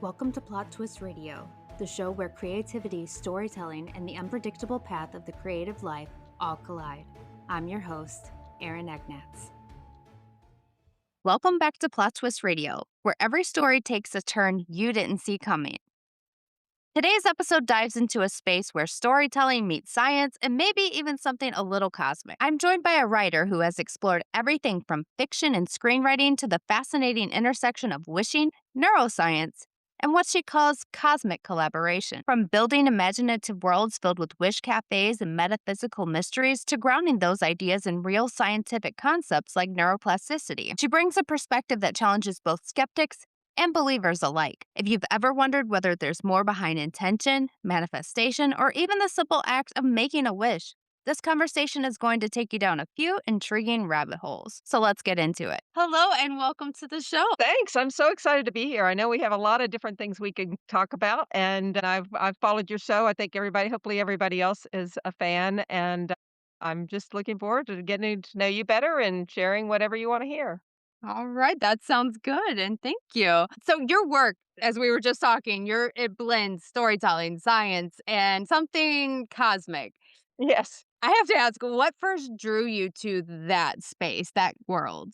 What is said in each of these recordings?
Welcome to Plot Twist Radio, the show where creativity, storytelling, and the unpredictable path of the creative life all collide. I'm your host, Erin Egnatz. Welcome back to Plot Twist Radio, where every story takes a turn you didn't see coming. Today's episode dives into a space where storytelling meets science and maybe even something a little cosmic. I'm joined by a writer who has explored everything from fiction and screenwriting to the fascinating intersection of wishing, neuroscience, and what she calls cosmic collaboration. From building imaginative worlds filled with wish cafes and metaphysical mysteries to grounding those ideas in real scientific concepts like neuroplasticity, she brings a perspective that challenges both skeptics and believers alike. If you've ever wondered whether there's more behind intention, manifestation, or even the simple act of making a wish, this conversation is going to take you down a few intriguing rabbit holes. So let's get into it. Hello and welcome to the show. Thanks. I'm so excited to be here. I know we have a lot of different things we can talk about, and I've followed your show. I think hopefully everybody else is a fan, and I'm just looking forward to getting to know you better and sharing whatever you want to hear. All right, that sounds good, and thank you. So your work, as we were just talking, it blends storytelling, science, and something cosmic. Yes. I have to ask, what first drew you to that space, that world?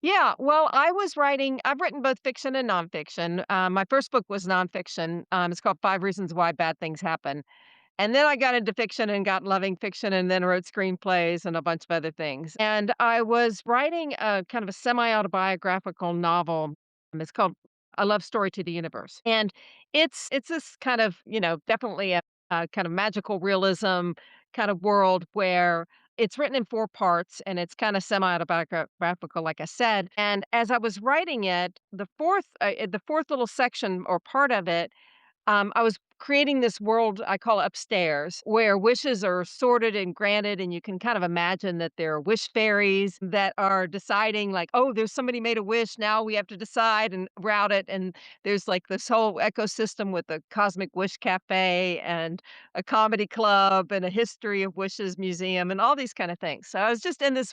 Yeah. Well, I've written both fiction and nonfiction. My first book was nonfiction. It's called Five Reasons Why Bad Things Happen. And then I got into fiction and got loving fiction and then wrote screenplays and a bunch of other things. And I was writing a kind of a semi-autobiographical novel. It's called A Love Story to the Universe. And it's this kind of, definitely a kind of magical realism kind of world where it's written in four parts and it's kind of semi-autobiographical, like I said. And as I was writing it, the fourth little section or part of it, I was creating this world I call upstairs, where wishes are sorted and granted, and you can kind of imagine that there are wish fairies that are deciding, like, oh, there's somebody made a wish. Now we have to decide and route it. And there's like this whole ecosystem with a cosmic wish cafe and a comedy club and a history of wishes museum and all these kind of things. So I was just in this,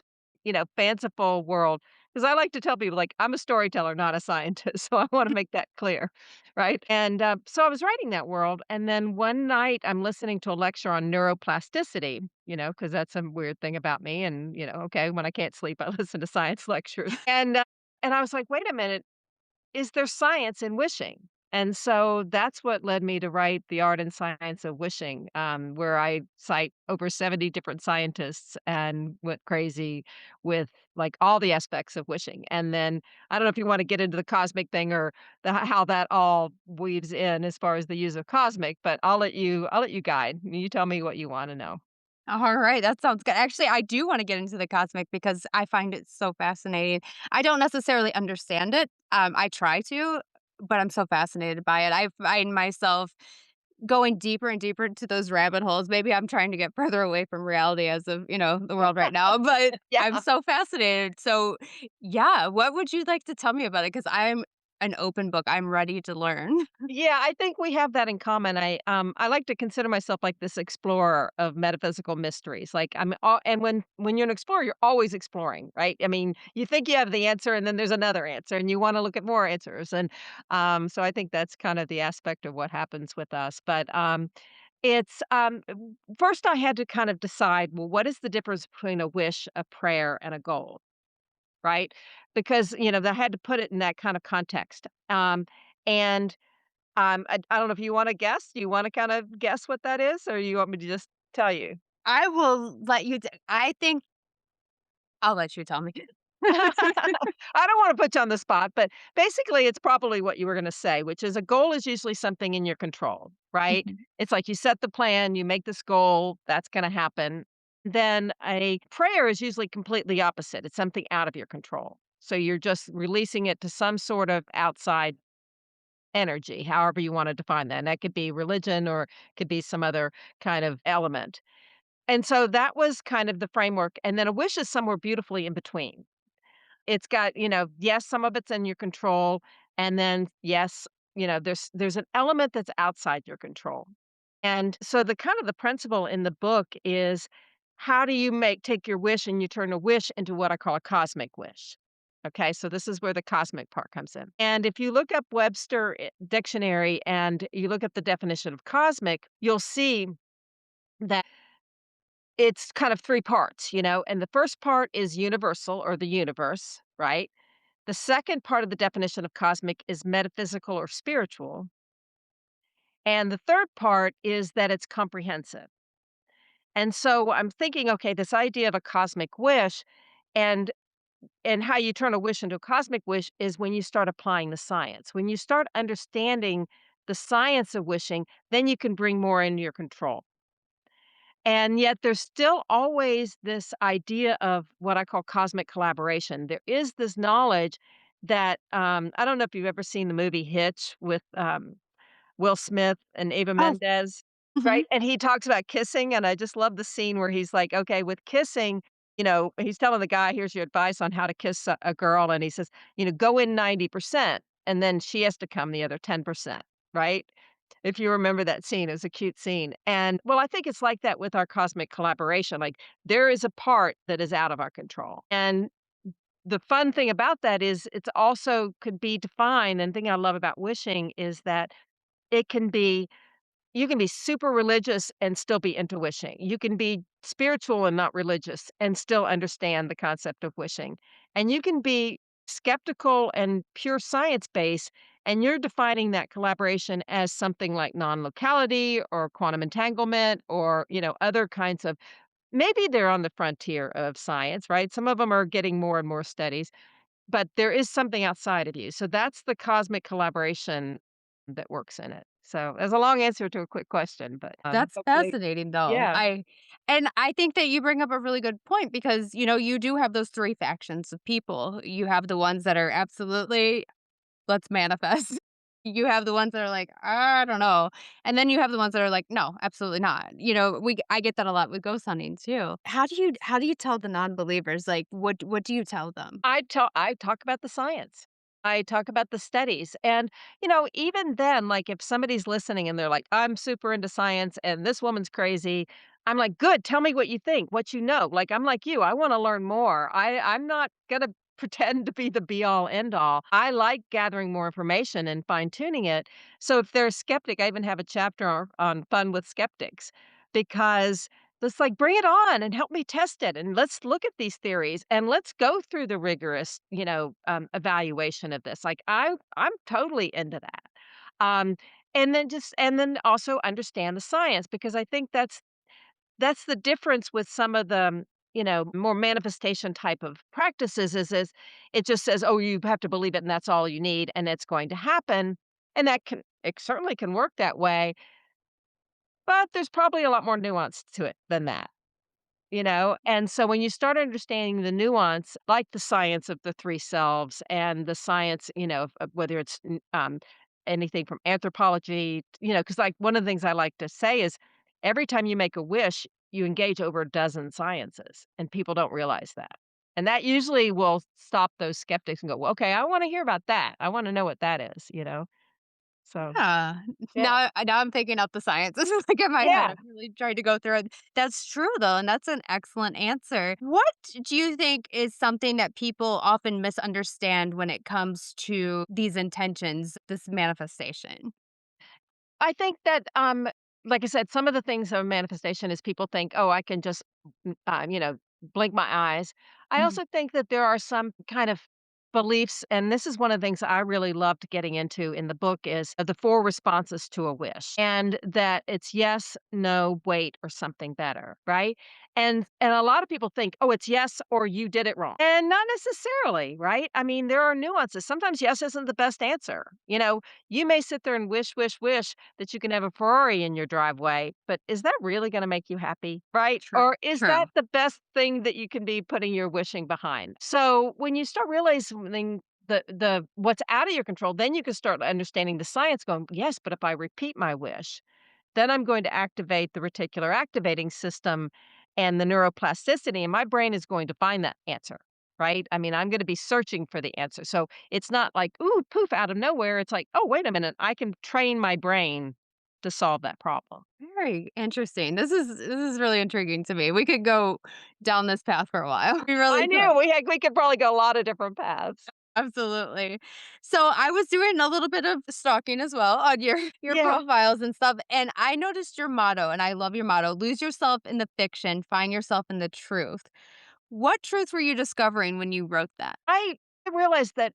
fanciful world because I like to tell people, like, I'm a storyteller, not a scientist. So I want to make that clear. Right? And, so I was writing that world, and then one night I'm listening to a lecture on neuroplasticity, because that's some weird thing about me and, okay, when I can't sleep, I listen to science lectures. And I was like, "Wait a minute, is there science in wishing?" And so that's what led me to write The Art and Science of Wishing, where I cite over 70 different scientists and went crazy with, like, all the aspects of wishing. And then I don't know if you wanna get into the cosmic thing or how that all weaves in as far as the use of cosmic, but I'll let you guide. You tell me what you wanna know. All right, that sounds good. Actually, I do want to get into the cosmic because I find it so fascinating. I don't necessarily understand it. I try to, but I'm so fascinated by it. I find myself going deeper and deeper into those rabbit holes. Maybe I'm trying to get further away from reality as of, the world right now, but Yeah. I'm so fascinated. So, yeah, what would you like to tell me about it? Because I'm an open book. I'm ready to learn. Yeah, I think we have that in common. I like to consider myself like this explorer of metaphysical mysteries. Like and when you're an explorer, you're always exploring, right? I mean, you think you have the answer and then there's another answer and you want to look at more answers. And so I think that's kind of the aspect of what happens with us. But it's first I had to kind of decide, well, what is the difference between a wish, a prayer, and a goal? Right? Because, I had to put it in that kind of context. And I don't know if you wanna guess? Do you wanna kinda guess what that is, or you want me to just tell you? I will let you, I think I'll let you tell me. I don't wanna put you on the spot, but basically, it's probably what you were gonna say, which is a goal is usually something in your control, right? Mhm. It's like you set the plan, you make this goal, that's gonna happen. Then a prayer is usually completely opposite, it's something out of your control. So you're just releasing it to some sort of outside energy, however you wanna define that, and that could be religion or could be some other kind of element. And so that was kind of the framework, and then a wish is somewhere beautifully in between. It's got, yes, some of it's in your control, and then, yes, there's an element that's outside your control. And so the principle in the book is how do you take your wish and you turn a wish into what I call a cosmic wish? Okay, so this is where the cosmic part comes in. And if you look up Webster dictionary and you look at the definition of cosmic, you'll see that it's kind of three parts, and the first part is universal or the universe, right? The second part of the definition of cosmic is metaphysical or spiritual. And the third part is that it's comprehensive. And so I'm thinking, okay, this idea of a cosmic wish and how you turn a wish into a cosmic wish is when you start applying the science. When you start understanding the science of wishing, then you can bring more into your control. And yet there's still always this idea of what I call cosmic collaboration. There is this knowledge that I don't know if you've ever seen the movie Hitch with Will Smith and Eva Oh, Mendes, mhm. right? And he talks about kissing, and I just love the scene where he's like, "Okay, with kissing," he's telling the guy, "Here's your advice on how to kiss a girl," and he says, "Go in 90%, and then she has to come the other 10%," right? If you remember that scene, it was a cute scene, and, well, I think it's like that with our cosmic collaboration, like, there is a part that is out of our control, and the fun thing about that is it's also could be defined, and the thing I love about wishing is that it can be you can be super religious and still be into wishing. You can be spiritual and not religious and still understand the concept of wishing. And you can be skeptical and pure science based, and you're defining that collaboration as something like non locality or quantum entanglement or, other kinds of maybe they're on the frontier of science, right? Some of them are getting more and more studies, but there is something outside of you. So that's the cosmic collaboration that works in it. So, as a long answer to a quick question, but, That's hopefully. fascinating, though. Yeah. I think that you bring up a really good point because, you do have those 3 factions of people. You have the ones that are absolutely, "Let's manifest." You have the ones that are like, "I don't know." And then you have the ones that are like, "No, absolutely not." I get that a lot with ghost hunting too. How do you tell the non-believers, like, what do you tell them? I talk about the science. I talk about the studies, and, even then, like, if somebody's listening and they're like, "I'm super into science, and this woman's crazy," I'm like, "Good, tell me what you think, what you know." Like, I'm like you, I wanna learn more. I'm not gonna pretend to be the be all end all. I like gathering more information and fine tuning it. So if they're a skeptic, I even have a chapter on fun with skeptics because it's like, "Bring it on and help me test it, and let's look at these theories, and let's go through the rigorous, evaluation of this." Like, I'm totally into that. Um, and then also understand the science because I think that's the difference with some of the, more manifestation type of practices is it just says, "Oh, you have to believe it, and that's all you need, and it's going to happen." And it certainly can work that way, but there's probably a lot more nuance to it than that. And so when you start understanding the nuance, like the science of the three selves and the science, of whether it's anything from anthropology, because like one of the things I like to say is every time you make a wish, you engage over a dozen sciences, and people don't realize that. And that usually will stop those skeptics and go, well, okay, I want to hear about that. I want to know what that is. So, Yeah. yeah. Now I'm thinking out the science. This is like in my head. Yeah. I'm really trying to go through it. That's true though, and that's an excellent answer. What do you think is something that people often misunderstand when it comes to these intentions, this manifestation? I think that, like I said, some of the things of manifestation is people think, "Oh, I can just, blink my eyes." I Mhm. also think that there are some kind of beliefs, and this is one of the things I really loved getting into in the book is the 4 responses to a wish, and that it's yes, no, wait, or something better, right? And a lot of people think, "Oh, it's yes or you did it wrong." And not necessarily, right? I mean, there are nuances. Sometimes yes isn't the best answer. You may sit there and wish, wish, wish that you can have a Ferrari in your driveway, but is that really gonna make you happy, right? True. Or is that True. the best thing that you can be putting your wishing behind? So, when you start realizing the what's out of your control, then you can start understanding the science going, "Yes, but if I repeat my wish, then I'm going to activate the reticular activating system and the neuroplasticity, and my brain is going to find that answer." Right? I mean, I'm gonna be searching for the answer. So it's not like, ooh, poof, out of nowhere. It's like, oh, wait a minute, I can train my brain to solve that problem. Very interesting. This is really intriguing to me. We could go down this path for a while. We I really could. knew we could probably go a lot of different paths. Absolutely. So I was doing a little bit of stalking as well on your your Yeah. profiles and stuff, and I noticed your motto, and I love your motto: "Lose yourself in the fiction, find yourself in the truth." What truth were you discovering when you wrote that? I realized that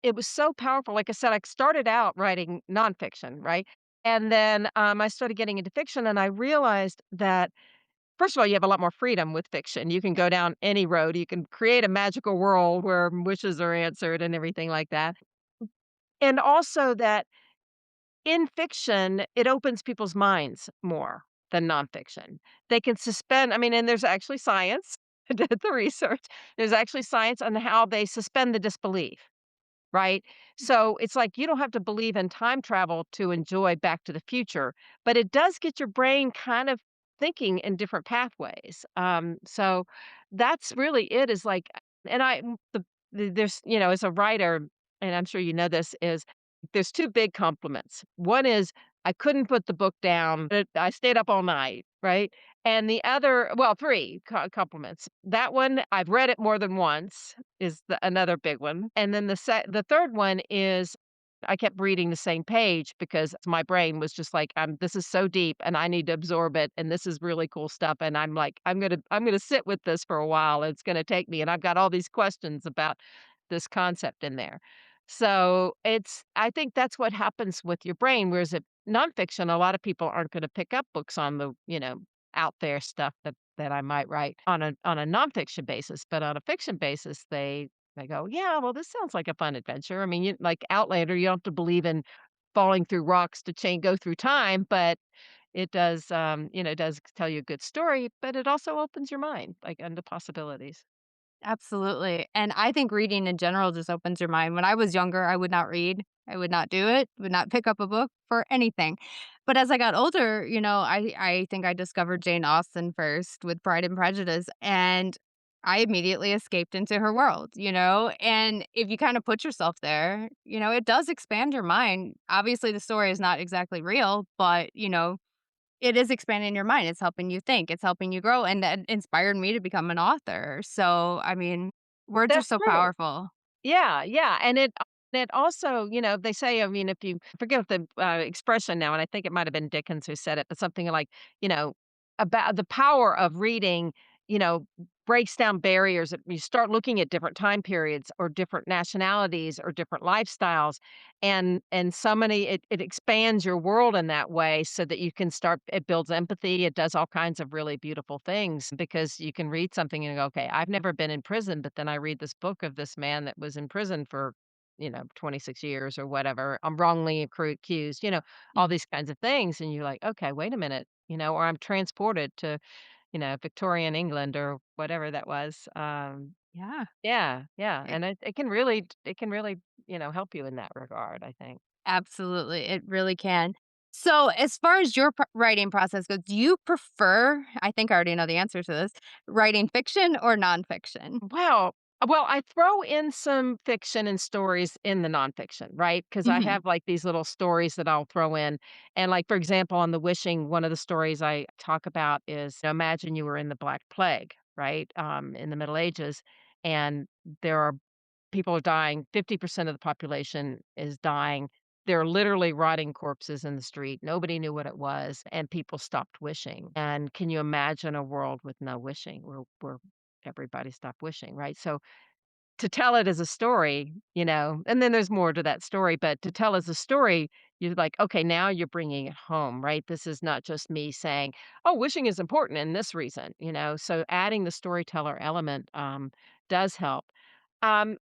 it was so powerful. Like I said, I started out writing nonfiction, right? And then I started getting into fiction, and I realized that first of all, you have a lot more freedom with fiction. You can go down any road. You can create a magical world where wishes are answered and everything like that. And also that in fiction, it opens people's minds more than nonfiction. They can suspend, I mean, and there's actually science. I did the research. There's actually science on how they suspend the disbelief. Right? So it's like you don't have to believe in time travel to enjoy Back to the Future, but it does get your brain kind of thinking in different pathways. So that's really it is like, and there's, as a writer, and I'm sure you know this, is there's two big compliments. One is I couldn't put the book down. I stayed up all night. Right. And the other, well, three compliments. That one, I've read it more than once is another big one. And then the third one is I kept reading the same page because my brain was just like, this is so deep and I need to absorb it. And this is really cool stuff. And I'm like, I'm gonna sit with this for a while. It's gonna take me. And I've got all these questions about this concept in there. So I think that's what happens with your brain. Whereas if nonfiction, a lot of people aren't going to pick up books on the, out there stuff that I might write on a nonfiction basis, but on a fiction basis, they go, "Yeah, well, this sounds like a fun adventure." I mean, like Outlander, you don't have to believe in falling through rocks to go through time, but it does, it does tell you a good story, but it also opens your mind, like, into possibilities. Absolutely, and I think reading in general just opens your mind. When I was younger, I would not read. I would not do it, would not pick up a book for anything. But as I got older, I think I discovered Jane Austen first with Pride and Prejudice, and I immediately escaped into her world, and if you kinda put yourself there, it does expand your mind. Obviously, the story is not exactly real, but, it is expanding your mind, it's helping you think, it's helping you grow, and that inspired me to become an author, so, I mean, words are That's so true. powerful. Yeah, yeah, and it also, they say, I mean, if you I forget the, expression now, and I think it might have been Dickens who said it, but something like, you know, about the power of reading, you know, breaks down barriers. You start looking at different time periods or different nationalities or different lifestyles, and so many it expands your world in that way so that you can start it builds empathy, it does all kinds of really beautiful things because you can read something and go, "Okay, I've never been in prison," but then I read this book of this man that was in prison for, 26 years or whatever. I'm wrongly accused, all Mhm. these kinds of things, and you're like, "Okay, wait a minute," or I'm transported to, Victorian England or whatever that was. Yeah. Yeah, yeah, and it can really, help you in that regard, I think. Absolutely, it really can. So, as far as your writing process goes, do you prefer I think I already know the answer to this, writing fiction or nonfiction? Wow. Well, I throw in some fiction and stories in the nonfiction, right? Because I Mhm. have like these little stories that I'll throw in. And like, for example, on the wishing, one of the stories I talk about is imagine you were in the Black Plague, right? In the Middle Ages. And there are people are dying. 50% of the population is dying. There are literally rotting corpses in the street. Nobody knew what it was, and people stopped wishing. And can you imagine a world with no wishing, where everybody stopped wishing, right? So to tell it as a story, and then there's more to that story, but to tell as a story, you're like, okay, now you're bringing it home, right? This is not just me saying, oh, wishing is important in this reason, So adding the storyteller element does help. And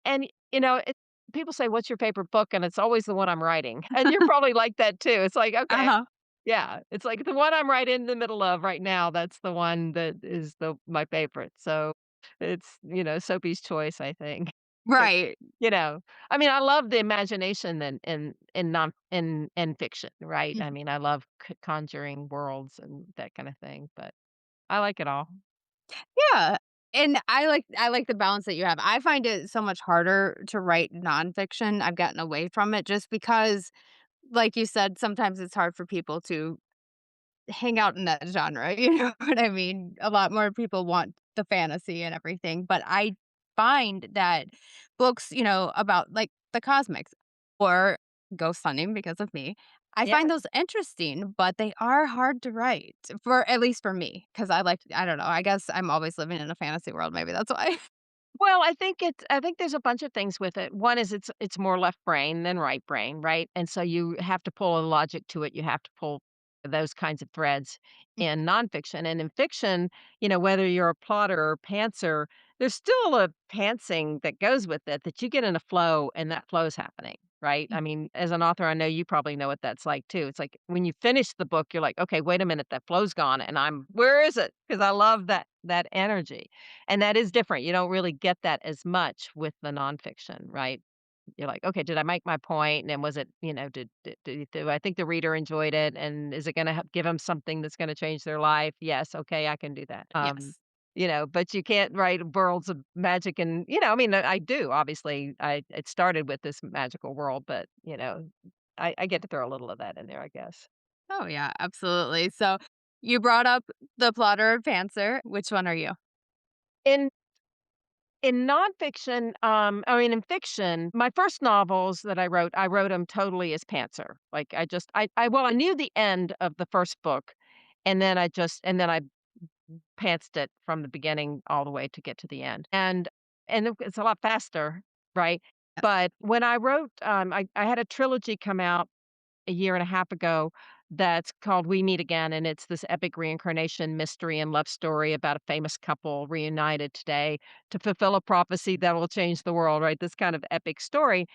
people say, "What's your favorite book?" And it's always the one I'm writing, and you're probably like that too. It's like, okay, Uh-huh. yeah, it's like the one I'm right in the middle of right now. That's the one that is my favorite. So it's Sophie's Choice, I think. 'Cause, Right. you know, I mean, I love the imagination in non in fiction, right? I Mhm. mean, I love conjuring worlds and that kind of thing, but I like it all. Yeah, and I like the balance that you have. I find it so much harder to write nonfiction. I've gotten away from it just because like you said, sometimes it's hard for people to hang out in that genre, you know what I mean? A lot more people want the fantasy and everything, but I find that books, about, like, the cosmics or ghost hunting because of me, I Yeah. find those interesting, but they are hard to write, for at least for me, because I don't know, I guess I'm always living in a fantasy world, maybe that's why. Well, I think there's a bunch of things with it. One is it's more left brain than right brain, right? And so you have to pull a logic to it. You have to pull those kinds of threads in nonfiction. And in fiction, whether you're a plotter or pantser, there's still a pantsing that goes with it that you get in a flow and that flow is happening. Right. I mean, as an author, I know you probably know what that's like too. It's like when you finish the book, you're like, okay, wait a minute, that flow's gone. And where is it? Because I love that energy. And that is different. You don't really get that as much with the nonfiction, right? You're like, "Okay, did I make my point? And was it, do I think the reader enjoyed it? And is it gonna give them something that's gonna change their life? Yes, okay, I can do that." Yes. But you can't write worlds of magic and, I mean, I do, obviously. It started with this magical world, but, I get to throw a little of that in there, I guess. Oh, yeah, absolutely. So, you brought up The Plotter or Pantser. Which one are you? In In nonfiction, I mean, in fiction, my first novels that I wrote them totally as pantser. Like, I knew the end of the first book, and then I pantsed it from the beginning all the way to get to the end. And it's a lot faster, right? Yes. But when I wrote, I had a trilogy come out a year and a half ago that's called We Meet Again, and it's this epic reincarnation mystery and love story about a famous couple reunited today to fulfill a prophecy that will change the world, right? This kind of epic story.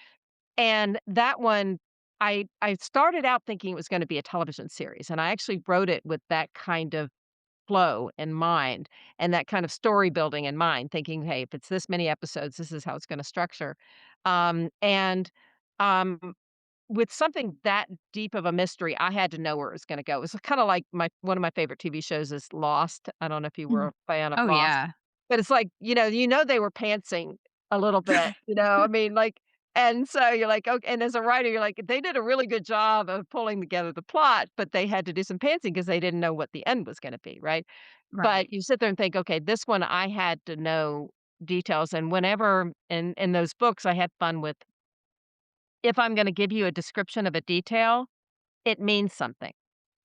And that one, I started out thinking it was going to be a television series, and I actually wrote it with that kind of flow in mind and that kind of story building in mind, thinking, hey, if it's this many episodes, this is how it's going to structure. And um, with something that deep of a mystery, I had to know where it was gonna go. It was kinda like my one of my favorite TV shows is Lost. I don't know if you were Mhm. a fan of Oh, Lost, yeah. but it's like, they were pantsing a little bit, I mean, like and so you're like, "Okay," and as a writer, you're like, "They did a really good job of pulling together the plot, but they had to do some pantsing because they didn't know what the end was gonna be," right? But Right. you sit there and think, "Okay, this one I had to know details," and whenever in those books, I had fun with if I'm gonna give you a description of a detail, it means something.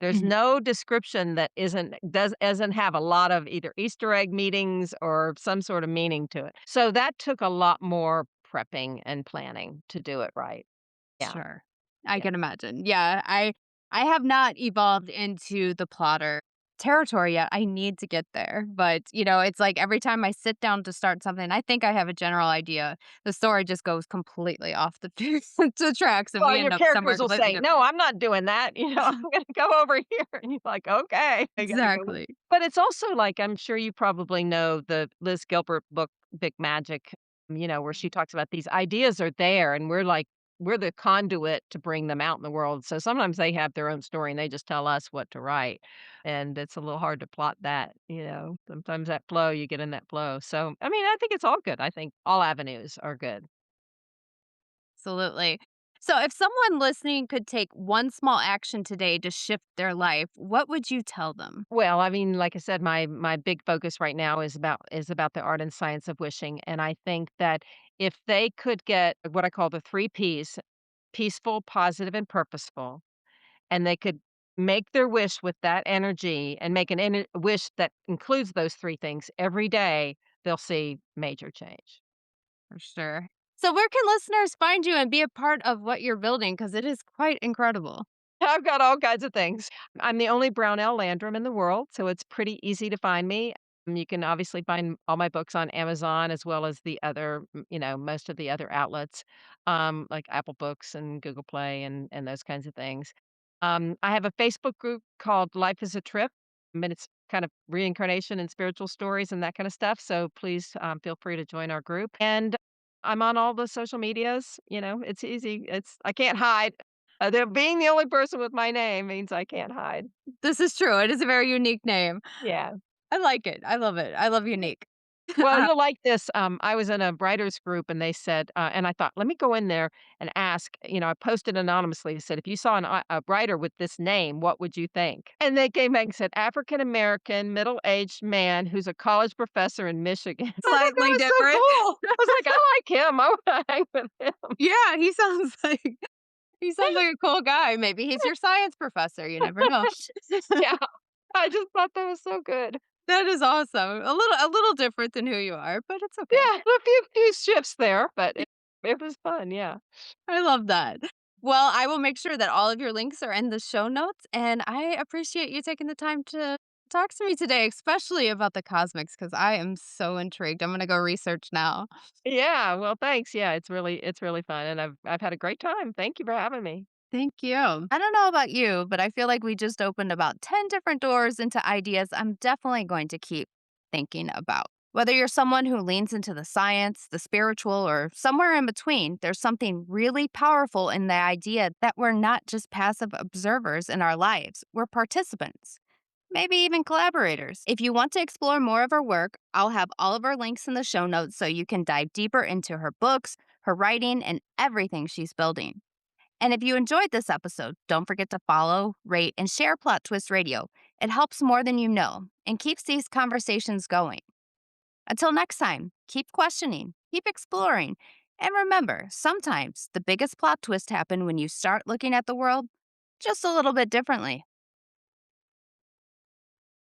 There's Mhm. no description that doesn't have a lot of either Easter egg meanings or some sort of meaning to it. So that took a lot more prepping and planning to do it right. Yeah, Sure. I yeah. can imagine. Yeah, I have not evolved into the plotter territory yet. I need to get there, but, it's like every time I sit down to start something, I think I have a general idea. The story just goes completely off the the tracks, and Well, we your end up somewhere characters will completely say, "No, different. I'm not doing that," "I'm gonna go over here," and you're like, "Okay, I gotta go." Exactly. But it's also like, I'm sure you probably know the Liz Gilbert book, Big Magic, where she talks about these ideas are there, and we're the conduit to bring them out in the world, so sometimes they have their own story, and they just tell us what to write, and it's a little hard to plot that. Sometimes that flow, you get in that flow, so, I mean, I think it's all good, I think all avenues are good. Absolutely. So, if someone listening could take one small action today to shift their life, what would you tell them? Well, I mean, like I said, my big focus right now is about the art and science of wishing, and I think that if they could get what I call the 3 Ps, peaceful, positive, and purposeful, and they could make their wish with that energy and make wish that includes those 3 things every day, they'll see major change. For sure. So, where can listeners find you and be a part of what you're building? Because it is quite incredible. I've got all kinds of things. I'm the only Brownell Landrum in the world, so it's pretty easy to find me. You can obviously find all my books on Amazon as well as the other, most of the other outlets, like Apple Books and Google Play and those kinds of things. I have a Facebook group called Life is a Trip, and it's kind of reincarnation and spiritual stories and that kind of stuff. So please feel free to join our group. And I'm on all the social medias. It's easy. I can't hide. Being the only person with my name means I can't hide. This is true. It is a very unique name. Yeah. I like it. I love it. I love Yeah. unique. Well, you'll like this. I was in a writers group and they said, and I thought, let me go in there and ask. I posted anonymously. Said, if you saw a writer with this name, what would you think? And they came back and said, African American, middle aged man who's a college professor in Michigan. I thought that Slightly was so different. cool. I was like, I like him. I want to hang with him. Yeah, he sounds like a cool guy. Maybe he's your science professor, you never know. Yeah, I just thought that was so good. That is awesome. A little different than who you are, but it's okay. Yeah, a few shifts there, but it was fun. Yeah. I love that. Well, I will make sure that all of your links are in the show notes, and I appreciate you taking the time to talk to me today, especially about the cosmics, because I am so intrigued. I'm gonna go research now. Yeah, well, thanks. Yeah, it's really fun, and I've had a great time. Thank you for having me. Thank you. I don't know about you, but I feel like we just opened about 10 different doors into ideas I'm definitely going to keep thinking about. Whether you're someone who leans into the science, the spiritual, or somewhere in between, there's something really powerful in the idea that we're not just passive observers in our lives, we're participants, maybe even collaborators. If you want to explore more of her work, I'll have all of her links in the show notes so you can dive deeper into her books, her writing, and everything she's building. And if you enjoyed this episode, don't forget to follow, rate, and share Plot Twist Radio. It helps more than you know and keeps these conversations going. Until next time, keep questioning, keep exploring, and remember, sometimes the biggest plot twists happen when you start looking at the world just a little bit differently.